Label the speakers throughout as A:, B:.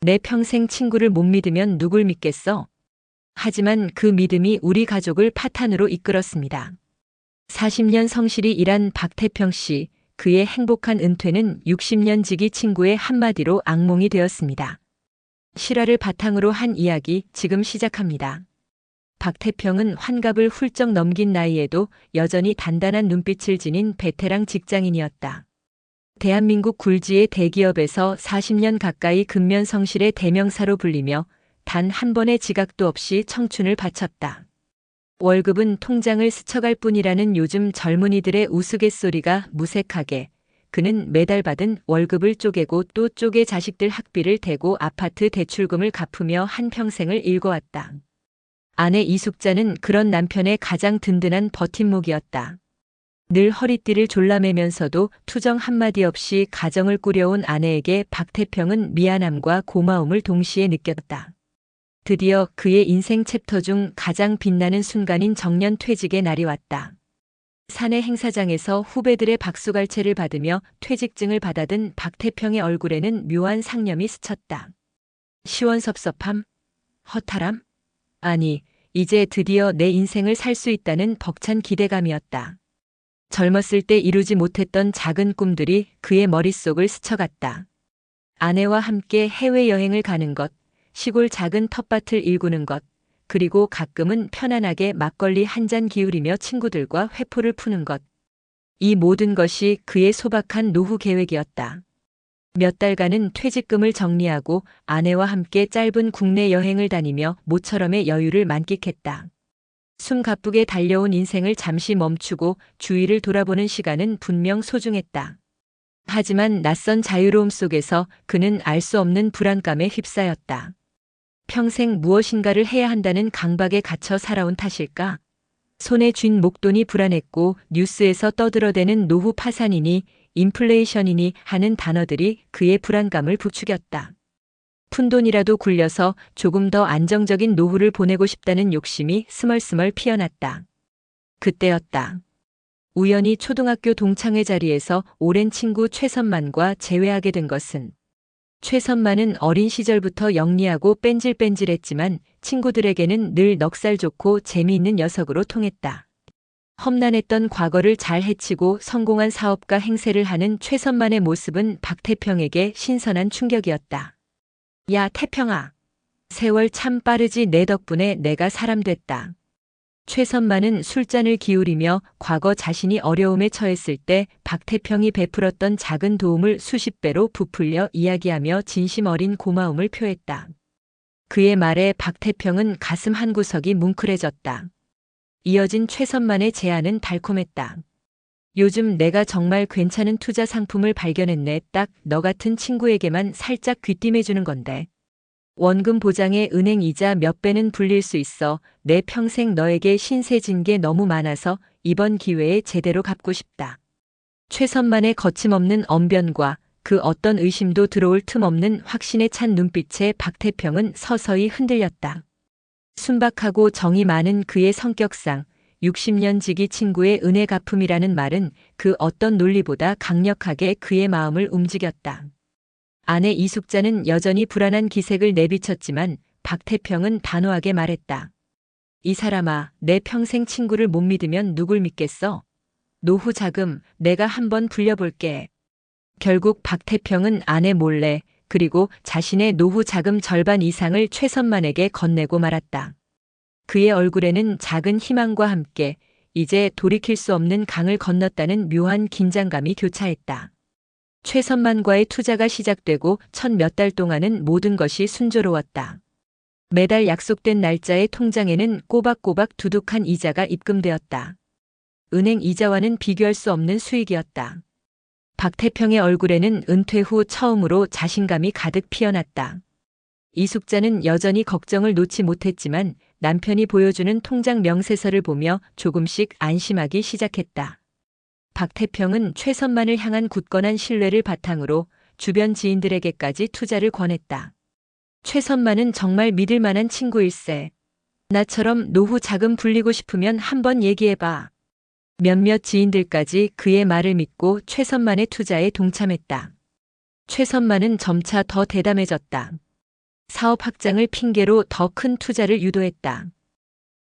A: 내 평생 친구를 못 믿으면 누굴 믿겠어? 하지만 그 믿음이 우리 가족을 파탄으로 이끌었습니다. 40년 성실히 일한 박태평 씨, 그의 행복한 은퇴는 60년 지기 친구의 한마디로 악몽이 되었습니다. 실화를 바탕으로 한 이야기 지금 시작합니다. 박태평은 환갑을 훌쩍 넘긴 나이에도 여전히 단단한 눈빛을 지닌 베테랑 직장인이었다. 대한민국 굴지의 대기업에서 40년 가까이 근면성실의 대명사로 불리며 단 한 번의 지각도 없이 청춘을 바쳤다. 월급은 통장을 스쳐갈 뿐이라는 요즘 젊은이들의 우스갯소리가 무색하게 그는 매달 받은 월급을 쪼개고 또 쪼개 자식들 학비를 대고 아파트 대출금을 갚으며 한평생을 일궈왔다. 아내 이숙자는 그런 남편의 가장 든든한 버팀목이었다. 늘 허리띠를 졸라매면서도 투정 한마디 없이 가정을 꾸려온 아내에게 박태평은 미안함과 고마움을 동시에 느꼈다. 드디어 그의 인생 챕터 중 가장 빛나는 순간인 정년 퇴직의 날이 왔다. 사내 행사장에서 후배들의 박수갈채를 받으며 퇴직증을 받아든 박태평의 얼굴에는 묘한 상념이 스쳤다. 시원섭섭함? 허탈함? 아니, 이제 드디어 내 인생을 살 수 있다는 벅찬 기대감이었다. 젊었을 때 이루지 못했던 작은 꿈들이 그의 머릿속을 스쳐갔다. 아내와 함께 해외여행을 가는 것, 시골 작은 텃밭을 일구는 것, 그리고 가끔은 편안하게 막걸리 한 잔 기울이며 친구들과 회포를 푸는 것. 이 모든 것이 그의 소박한 노후 계획이었다. 몇 달간은 퇴직금을 정리하고 아내와 함께 짧은 국내 여행을 다니며 모처럼의 여유를 만끽했다. 숨가쁘게 달려온 인생을 잠시 멈추고 주위를 돌아보는 시간은 분명 소중했다. 하지만 낯선 자유로움 속에서 그는 알 수 없는 불안감에 휩싸였다. 평생 무엇인가를 해야 한다는 강박에 갇혀 살아온 탓일까? 손에 쥔 목돈이 불안했고 뉴스에서 떠들어대는 노후 파산이니 인플레이션이니 하는 단어들이 그의 불안감을 부추겼다. 푼돈이라도 굴려서 조금 더 안정적인 노후를 보내고 싶다는 욕심이 스멀스멀 피어났다. 그때였다. 우연히 초등학교 동창회 자리에서 오랜 친구 최선만과 재회하게 된 것은 최선만은 어린 시절부터 영리하고 뺀질뺀질했지만 친구들에게는 늘 넉살 좋고 재미있는 녀석으로 통했다. 험난했던 과거를 잘 헤치고 성공한 사업가 행세를 하는 최선만의 모습은 박태평에게 신선한 충격이었다. 야, 태평아. 세월 참 빠르지 내 덕분에 내가 사람 됐다. 최선만은 술잔을 기울이며 과거 자신이 어려움에 처했을 때 박태평이 베풀었던 작은 도움을 수십 배로 부풀려 이야기하며 진심 어린 고마움을 표했다. 그의 말에 박태평은 가슴 한구석이 뭉클해졌다. 이어진 최선만의 제안은 달콤했다. 요즘 내가 정말 괜찮은 투자 상품을 발견했네. 딱 너 같은 친구에게만 살짝 귀띔해주는 건데. 원금 보장에 은행 이자 몇 배는 불릴 수 있어. 내 평생 너에게 신세 진 게 너무 많아서 이번 기회에 제대로 갚고 싶다. 최선만의 거침없는 언변과 그 어떤 의심도 들어올 틈 없는 확신에 찬 눈빛에 박태평은 서서히 흔들렸다. 순박하고 정이 많은 그의 성격상 60년 지기 친구의 은혜 갚음이라는 말은 그 어떤 논리보다 강력하게 그의 마음을 움직였다. 아내 이숙자는 여전히 불안한 기색을 내비쳤지만 박태평은 단호하게 말했다. 이 사람아, 내 평생 친구를 못 믿으면 누굴 믿겠어? 노후 자금 내가 한번 불려볼게. 결국 박태평은 아내 몰래 그리고 자신의 노후 자금 절반 이상을 최선만에게 건네고 말았다. 그의 얼굴에는 작은 희망과 함께 이제 돌이킬 수 없는 강을 건넜다는 묘한 긴장감이 교차했다. 최선만과의 투자가 시작되고 첫 몇 달 동안은 모든 것이 순조로웠다. 매달 약속된 날짜에 통장에는 꼬박꼬박 두둑한 이자가 입금되었다. 은행 이자와는 비교할 수 없는 수익이었다. 박태평의 얼굴에는 은퇴 후 처음으로 자신감이 가득 피어났다. 이숙자는 여전히 걱정을 놓지 못했지만 남편이 보여주는 통장 명세서를 보며 조금씩 안심하기 시작했다. 박태평은 최선만을 향한 굳건한 신뢰를 바탕으로 주변 지인들에게까지 투자를 권했다. 최선만은 정말 믿을 만한 친구일세. 나처럼 노후 자금 불리고 싶으면 한번 얘기해봐. 몇몇 지인들까지 그의 말을 믿고 최선만의 투자에 동참했다. 최선만은 점차 더 대담해졌다. 사업 확장을 핑계로 더 큰 투자를 유도했다.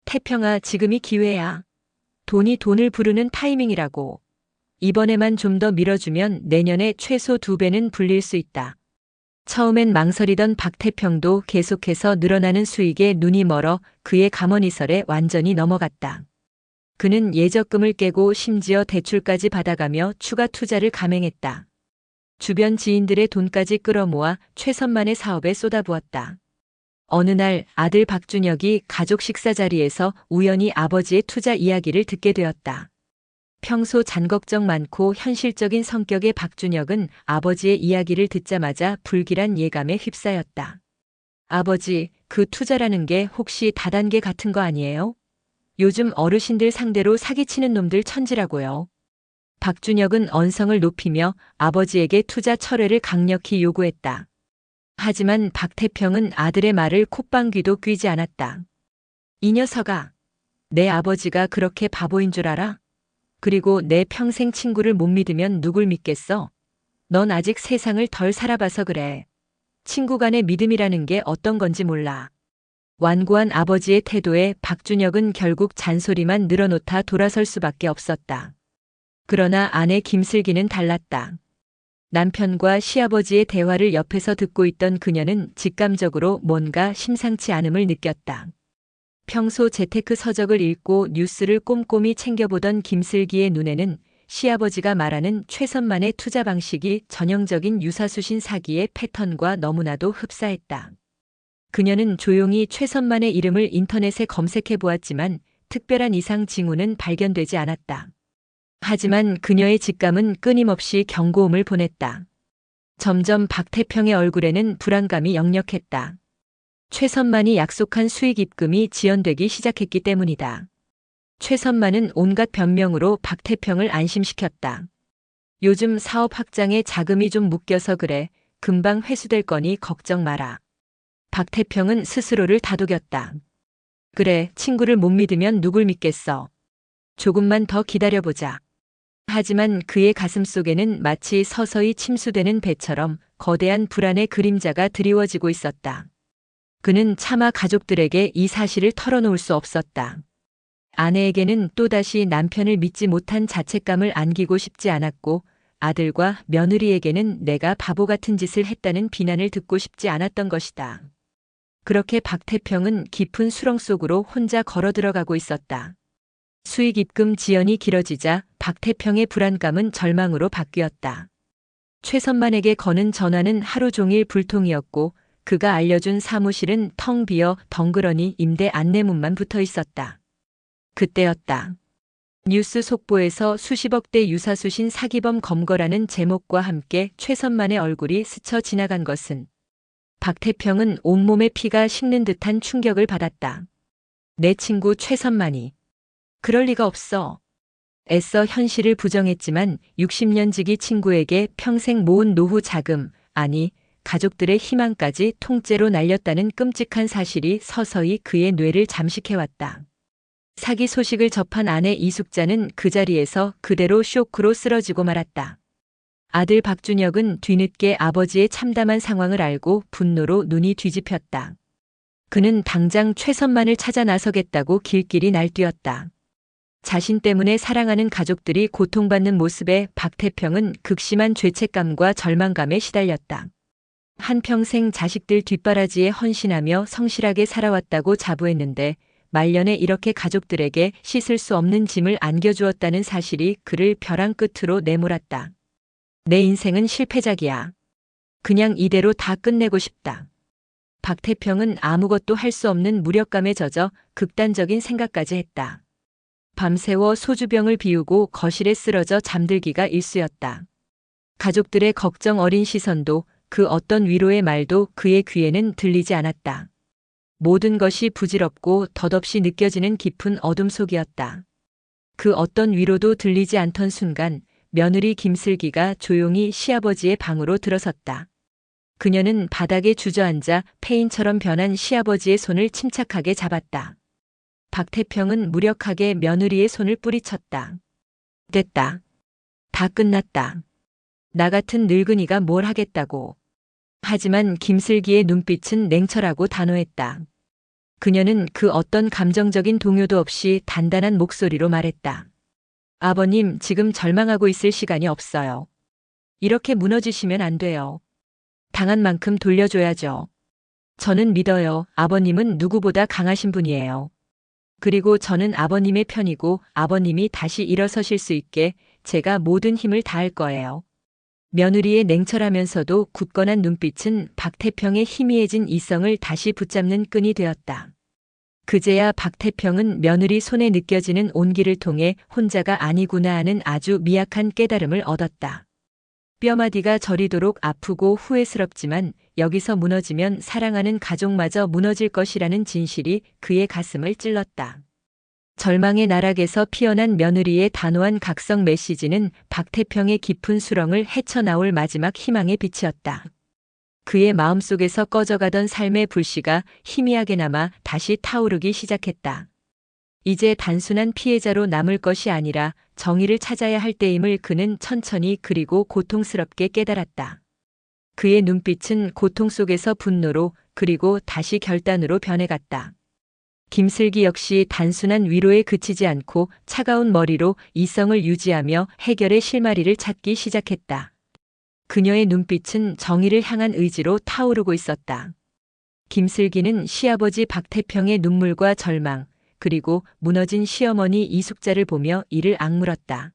A: 태평아, 지금이 기회야. 돈을 부르는 타이밍이라고. 이번에만 좀 더 밀어주면 내년에 최소 2배는 불릴 수 있다. 처음엔 망설이던 박태평도 계속해서 늘어나는 수익에 눈이 멀어 그의 감언이설에 완전히 넘어갔다. 그는 예적금을 깨고 심지어 대출까지 받아가며 추가 투자를 감행했다. 주변 지인들의 돈까지 끌어모아 최선만의 사업에 쏟아부었다. 어느 날 아들 박준혁이 가족 식사 자리에서 우연히 아버지의 투자 이야기를 듣게 되었다. 평소 잔걱정 많고 현실적인 성격의 박준혁은 아버지의 이야기를 듣자마자 불길한 예감에 휩싸였다. 아버지, 그 투자라는 게 혹시 다단계 같은 거 아니에요? 요즘 어르신들 상대로 사기치는 놈들 천지라고요. 박준혁은 언성을 높이며 아버지에게 투자 철회를 강력히 요구했다. 하지만 박태평은 아들의 말을 콧방귀도 뀌지 않았다. 이 녀석아, 내 아버지가 그렇게 바보인 줄 알아? 그리고 내 평생 친구를 못 믿으면 누굴 믿겠어? 넌 아직 세상을 덜 살아봐서 그래. 친구 간의 믿음이라는 게 어떤 건지 몰라. 완고한 아버지의 태도에 박준혁은 결국 잔소리만 늘어놓다 돌아설 수밖에 없었다. 그러나 아내 김슬기는 달랐다. 남편과 시아버지의 대화를 옆에서 듣고 있던 그녀는 직감적으로 뭔가 심상치 않음을 느꼈다. 평소 재테크 서적을 읽고 뉴스를 꼼꼼히 챙겨보던 김슬기의 눈에는 시아버지가 말하는 최선만의 투자 방식이 전형적인 유사수신 사기의 패턴과 너무나도 흡사했다. 그녀는 조용히 최선만의 이름을 인터넷에 검색해 보았지만 특별한 이상 징후는 발견되지 않았다. 하지만 그녀의 직감은 끊임없이 경고음을 보냈다. 점점 박태평의 얼굴에는 불안감이 역력했다. 최선만이 약속한 수익 입금이 지연되기 시작했기 때문이다. 최선만은 온갖 변명으로 박태평을 안심시켰다. 요즘 사업 확장에 자금이 좀 묶여서 그래. 금방 회수될 거니 걱정 마라. 박태평은 스스로를 다독였다. 그래, 친구를 못 믿으면 누굴 믿겠어. 조금만 더 기다려보자. 하지만 그의 가슴속에는 마치 서서히 침수되는 배처럼 거대한 불안의 그림자가 드리워지고 있었다. 그는 차마 가족들에게 이 사실을 털어놓을 수 없었다. 아내에게는 또다시 남편을 믿지 못한 자책감을 안기고 싶지 않았고 아들과 며느리에게는 내가 바보 같은 짓을 했다는 비난을 듣고 싶지 않았던 것이다. 그렇게 박태평은 깊은 수렁 속으로 혼자 걸어 들어가고 있었다. 수익 입금 지연이 길어지자 박태평의 불안감은 절망으로 바뀌었다. 최선만에게 거는 전화는 하루 종일 불통이었고 그가 알려준 사무실은 텅 비어 덩그러니 임대 안내문만 붙어 있었다. 그때였다. 뉴스 속보에서 수십억대 유사수신 사기범 검거라는 제목과 함께 최선만의 얼굴이 스쳐 지나간 것은 박태평은 온몸에 피가 식는 듯한 충격을 받았다. 내 친구 최선만이. 그럴 리가 없어. 애써 현실을 부정했지만 60년 지기 친구에게 평생 모은 노후 자금, 아니 가족들의 희망까지 통째로 날렸다는 끔찍한 사실이 서서히 그의 뇌를 잠식해왔다. 사기 소식을 접한 아내 이숙자는 그 자리에서 그대로 쇼크로 쓰러지고 말았다. 아들 박준혁은 뒤늦게 아버지의 참담한 상황을 알고 분노로 눈이 뒤집혔다. 그는 당장 최선만을 찾아 나서겠다고 길길이 날뛰었다. 자신 때문에 사랑하는 가족들이 고통받는 모습에 박태평은 극심한 죄책감과 절망감에 시달렸다. 한평생 자식들 뒷바라지에 헌신하며 성실하게 살아왔다고 자부했는데 말년에 이렇게 가족들에게 씻을 수 없는 짐을 안겨주었다는 사실이 그를 벼랑 끝으로 내몰았다. 내 인생은 실패작이야. 그냥 이대로 다 끝내고 싶다. 박태평은 아무것도 할 수 없는 무력감에 젖어 극단적인 생각까지 했다. 밤새워 소주병을 비우고 거실에 쓰러져 잠들기가 일쑤였다. 가족들의 걱정 어린 시선도 그 어떤 위로의 말도 그의 귀에는 들리지 않았다. 모든 것이 부질없고 덧없이 느껴지는 깊은 어둠 속이었다. 그 어떤 위로도 들리지 않던 순간 며느리 김슬기가 조용히 시아버지의 방으로 들어섰다. 그녀는 바닥에 주저앉아 폐인처럼 변한 시아버지의 손을 침착하게 잡았다. 박태평은 무력하게 며느리의 손을 뿌리쳤다. 됐다. 다 끝났다. 나 같은 늙은이가 뭘 하겠다고. 하지만 김슬기의 눈빛은 냉철하고 단호했다. 그녀는 그 어떤 감정적인 동요도 없이 단단한 목소리로 말했다. 아버님, 지금 절망하고 있을 시간이 없어요. 이렇게 무너지시면 안 돼요. 당한 만큼 돌려줘야죠. 저는 믿어요. 아버님은 누구보다 강하신 분이에요. 그리고 저는 아버님의 편이고 아버님이 다시 일어서실 수 있게 제가 모든 힘을 다할 거예요. 며느리의 냉철하면서도 굳건한 눈빛은 박태평의 희미해진 이성을 다시 붙잡는 끈이 되었다. 그제야 박태평은 며느리 손에 느껴지는 온기를 통해 혼자가 아니구나 하는 아주 미약한 깨달음을 얻었다. 뼈마디가 저리도록 아프고 후회스럽지만 여기서 무너지면 사랑하는 가족마저 무너질 것이라는 진실이 그의 가슴을 찔렀다. 절망의 나락에서 피어난 며느리의 단호한 각성 메시지는 박태평의 깊은 수렁을 헤쳐나올 마지막 희망의 빛이었다. 그의 마음속에서 꺼져가던 삶의 불씨가 희미하게나마 다시 타오르기 시작했다. 이제 단순한 피해자로 남을 것이 아니라 정의를 찾아야 할 때임을 그는 천천히 그리고 고통스럽게 깨달았다. 그의 눈빛은 고통 속에서 분노로 그리고 다시 결단으로 변해갔다. 김슬기 역시 단순한 위로에 그치지 않고 차가운 머리로 이성을 유지하며 해결의 실마리를 찾기 시작했다. 그녀의 눈빛은 정의를 향한 의지로 타오르고 있었다. 김슬기는 시아버지 박태평의 눈물과 절망, 그리고 무너진 시어머니 이숙자를 보며 이를 악물었다.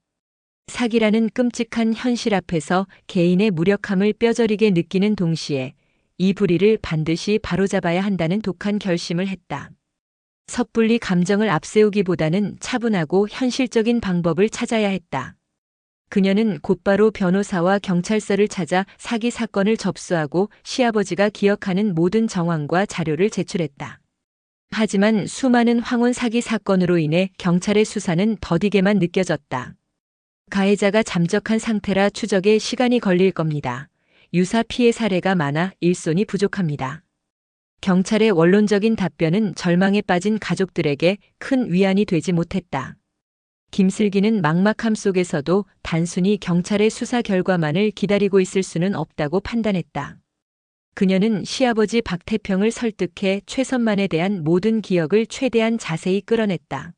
A: 사기라는 끔찍한 현실 앞에서 개인의 무력함을 뼈저리게 느끼는 동시에 이 불의를 반드시 바로잡아야 한다는 독한 결심을 했다. 섣불리 감정을 앞세우기보다는 차분하고 현실적인 방법을 찾아야 했다. 그녀는 곧바로 변호사와 경찰서를 찾아 사기 사건을 접수하고 시아버지가 기억하는 모든 정황과 자료를 제출했다. 하지만 수많은 황혼 사기 사건으로 인해 경찰의 수사는 더디게만 느껴졌다. 가해자가 잠적한 상태라 추적에 시간이 걸릴 겁니다. 유사 피해 사례가 많아 일손이 부족합니다. 경찰의 원론적인 답변은 절망에 빠진 가족들에게 큰 위안이 되지 못했다. 김슬기는 막막함 속에서도 단순히 경찰의 수사 결과만을 기다리고 있을 수는 없다고 판단했다. 그녀는 시아버지 박태평을 설득해 최선만에 대한 모든 기억을 최대한 자세히 끌어냈다.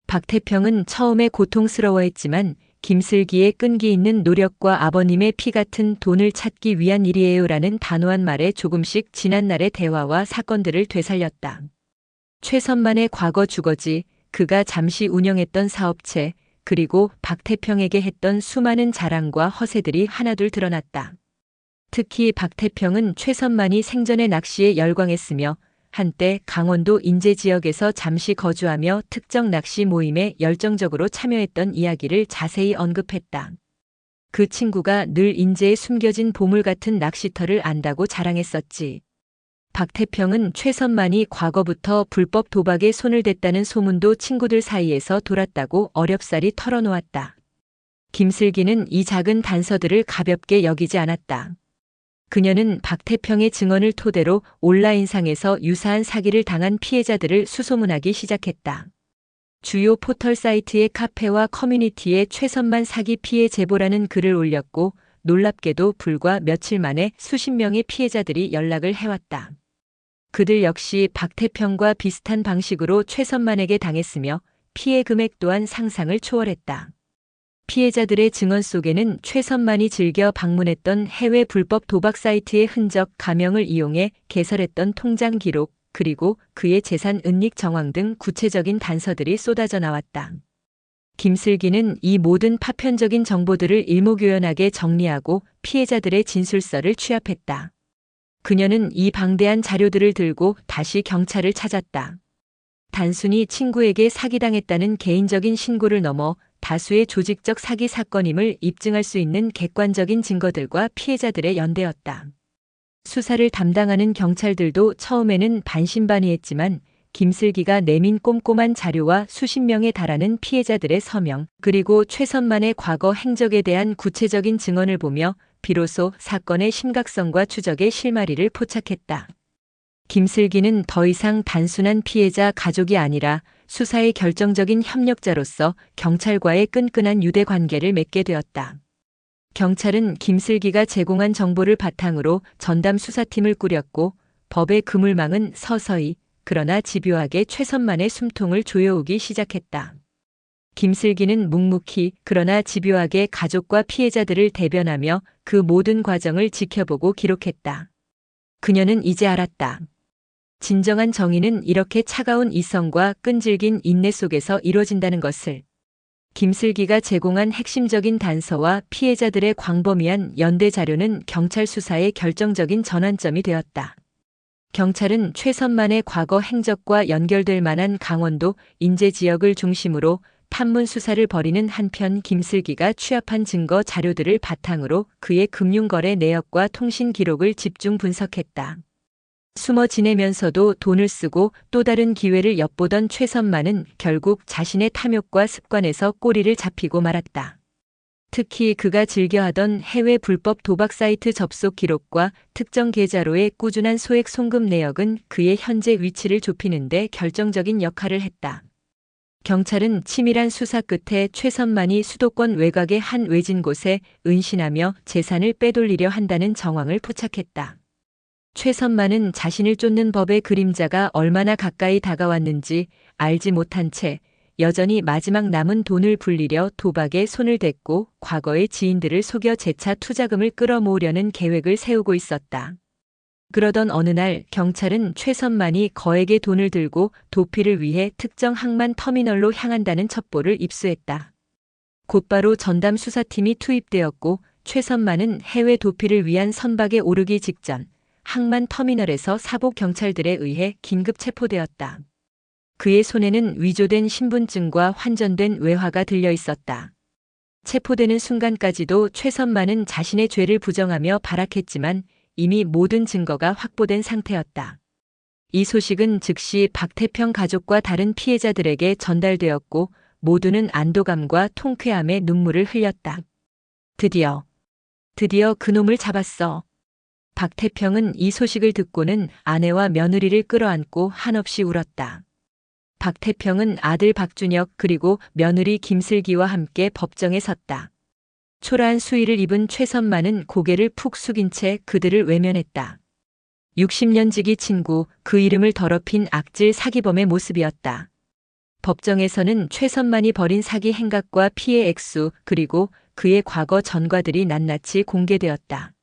A: 박태평은 처음에 고통스러워했지만 김슬기의 끈기 있는 노력과 아버님의 피 같은 돈을 찾기 위한 일이에요라는 단호한 말에 조금씩 지난날의 대화와 사건들을 되살렸다. 최선만의 과거 주거지, 그가 잠시 운영했던 사업체, 그리고 박태평에게 했던 수많은 자랑과 허세들이 하나둘 드러났다. 특히 박태평은 최선만이 생전에 낚시에 열광했으며 한때 강원도 인제 지역에서 잠시 거주하며 특정 낚시 모임에 열정적으로 참여했던 이야기를 자세히 언급했다. 그 친구가 늘 인제에 숨겨진 보물 같은 낚시터를 안다고 자랑했었지. 박태평은 최선만이 과거부터 불법 도박에 손을 댔다는 소문도 친구들 사이에서 돌았다고 어렵사리 털어놓았다. 김슬기는 이 작은 단서들을 가볍게 여기지 않았다. 그녀는 박태평의 증언을 토대로 온라인상에서 유사한 사기를 당한 피해자들을 수소문하기 시작했다. 주요 포털 사이트의 카페와 커뮤니티에 최선만 사기 피해 제보라는 글을 올렸고 놀랍게도 불과 며칠 만에 수십 명의 피해자들이 연락을 해왔다. 그들 역시 박태평과 비슷한 방식으로 최선만에게 당했으며 피해 금액 또한 상상을 초월했다. 피해자들의 증언 속에는 최선만이 즐겨 방문했던 해외 불법 도박 사이트의 흔적 가명을 이용해 개설했던 통장 기록, 그리고 그의 재산 은닉 정황 등 구체적인 단서들이 쏟아져 나왔다. 김슬기는 이 모든 파편적인 정보들을 일목요연하게 정리하고 피해자들의 진술서를 취합했다. 그녀는 이 방대한 자료들을 들고 다시 경찰을 찾았다. 단순히 친구에게 사기당했다는 개인적인 신고를 넘어 다수의 조직적 사기 사건임을 입증할 수 있는 객관적인 증거들과 피해자들의 연대였다. 수사를 담당하는 경찰들도 처음에는 반신반의했지만 김슬기가 내민 꼼꼼한 자료와 수십 명에 달하는 피해자들의 서명, 그리고 최선만의 과거 행적에 대한 구체적인 증언을 보며 비로소 사건의 심각성과 추적의 실마리를 포착했다. 김슬기는 더 이상 단순한 피해자 가족이 아니라 수사의 결정적인 협력자로서 경찰과의 끈끈한 유대 관계를 맺게 되었다. 경찰은 김슬기가 제공한 정보를 바탕으로 전담 수사팀을 꾸렸고 법의 그물망은 서서히 그러나 집요하게 최선만의 숨통을 조여오기 시작했다. 김슬기는 묵묵히 그러나 집요하게 가족과 피해자들을 대변하며 그 모든 과정을 지켜보고 기록했다. 그녀는 이제 알았다. 진정한 정의는 이렇게 차가운 이성과 끈질긴 인내 속에서 이루어진다는 것을. 김슬기가 제공한 핵심적인 단서와 피해자들의 광범위한 연대 자료는 경찰 수사의 결정적인 전환점이 되었다. 경찰은 최선만의 과거 행적과 연결될 만한 강원도 인제 지역을 중심으로 탐문 수사를 벌이는 한편 김슬기가 취합한 증거 자료들을 바탕으로 그의 금융거래 내역과 통신 기록을 집중 분석했다. 숨어 지내면서도 돈을 쓰고 또 다른 기회를 엿보던 최선만은 결국 자신의 탐욕과 습관에서 꼬리를 잡히고 말았다. 특히 그가 즐겨하던 해외 불법 도박 사이트 접속 기록과 특정 계좌로의 꾸준한 소액 송금 내역은 그의 현재 위치를 좁히는 데 결정적인 역할을 했다. 경찰은 치밀한 수사 끝에 최선만이 수도권 외곽의 한 외진 곳에 은신하며 재산을 빼돌리려 한다는 정황을 포착했다. 최선만은 자신을 쫓는 법의 그림자가 얼마나 가까이 다가왔는지 알지 못한 채 여전히 마지막 남은 돈을 불리려 도박에 손을 댔고 과거의 지인들을 속여 재차 투자금을 끌어모으려는 계획을 세우고 있었다. 그러던 어느 날 경찰은 최선만이 거액의 돈을 들고 도피를 위해 특정 항만 터미널로 향한다는 첩보를 입수했다. 곧바로 전담 수사팀이 투입되었고 최선만은 해외 도피를 위한 선박에 오르기 직전 항만 터미널에서 사복 경찰들에 의해 긴급 체포되었다. 그의 손에는 위조된 신분증과 환전된 외화가 들려 있었다. 체포되는 순간까지도 최선만은 자신의 죄를 부정하며 발악했지만 이미 모든 증거가 확보된 상태였다. 이 소식은 즉시 박태평 가족과 다른 피해자들에게 전달되었고 모두는 안도감과 통쾌함에 눈물을 흘렸다. 드디어 그놈을 잡았어. 박태평은 이 소식을 듣고는 아내와 며느리를 끌어안고 한없이 울었다. 박태평은 아들 박준혁 그리고 며느리 김슬기와 함께 법정에 섰다. 초라한 수의를 입은 최선만은 고개를 푹 숙인 채 그들을 외면했다. 60년 지기 친구, 그 이름을 더럽힌 악질 사기범의 모습이었다. 법정에서는 최선만이 벌인 사기 행각과 피해 액수 그리고 그의 과거 전과들이 낱낱이 공개되었다.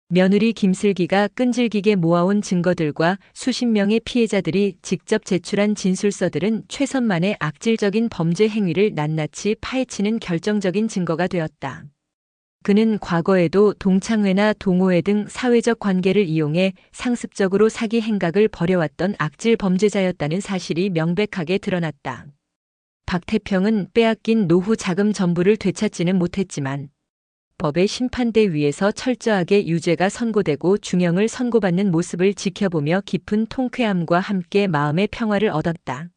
A: 며느리 김슬기가 끈질기게 모아온 증거들과 수십 명의 피해자들이 직접 제출한 진술서들은 최선만의 악질적인 범죄 행위를 낱낱이 파헤치는 결정적인 증거가 되었다. 그는 과거에도 동창회나 동호회 등 사회적 관계를 이용해 상습적으로 사기 행각을 벌여왔던 악질 범죄자였다는 사실이 명백하게 드러났다. 박태평은 빼앗긴 노후 자금 전부를 되찾지는 못했지만 법의 심판대 위에서 철저하게 유죄가 선고되고 중형을 선고받는 모습을 지켜보며 깊은 통쾌함과 함께 마음의 평화를 얻었다.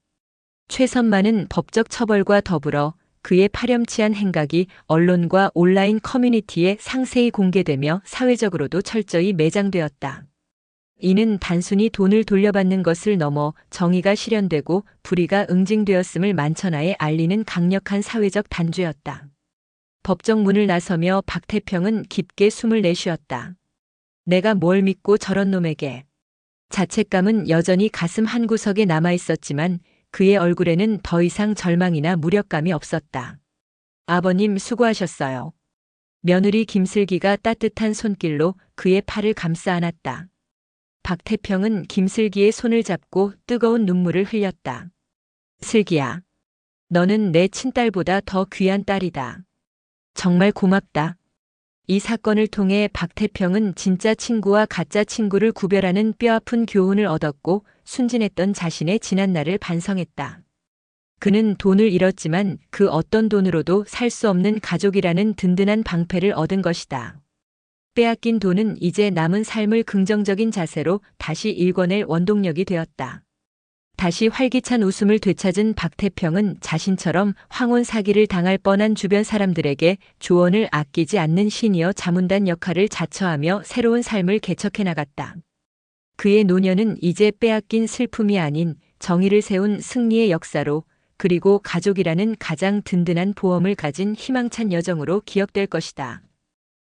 A: 최선만은 법적 처벌과 더불어 그의 파렴치한 행각이 언론과 온라인 커뮤니티에 상세히 공개되며 사회적으로도 철저히 매장되었다. 이는 단순히 돈을 돌려받는 것을 넘어 정의가 실현되고 불의가 응징되었음을 만천하에 알리는 강력한 사회적 단죄였다. 법정 문을 나서며 박태평은 깊게 숨을 내쉬었다. 내가 뭘 믿고 저런 놈에게. 자책감은 여전히 가슴 한구석에 남아있었지만 그의 얼굴에는 더 이상 절망이나 무력감이 없었다. 아버님 수고하셨어요. 며느리 김슬기가 따뜻한 손길로 그의 팔을 감싸 안았다. 박태평은 김슬기의 손을 잡고 뜨거운 눈물을 흘렸다. 슬기야, 너는 내 친딸보다 더 귀한 딸이다. 정말 고맙다. 이 사건을 통해 박태평은 진짜 친구와 가짜 친구를 구별하는 뼈아픈 교훈을 얻었고 순진했던 자신의 지난날을 반성했다. 그는 돈을 잃었지만 그 어떤 돈으로도 살 수 없는 가족이라는 든든한 방패를 얻은 것이다. 빼앗긴 돈은 이제 남은 삶을 긍정적인 자세로 다시 일궈낼 원동력이 되었다. 다시 활기찬 웃음을 되찾은 박태평은 자신처럼 황혼 사기를 당할 뻔한 주변 사람들에게 조언을 아끼지 않는 시니어 자문단 역할을 자처하며 새로운 삶을 개척해 나갔다. 그의 노년은 이제 빼앗긴 슬픔이 아닌 정의를 세운 승리의 역사로 그리고 가족이라는 가장 든든한 보험을 가진 희망찬 여정으로 기억될 것이다.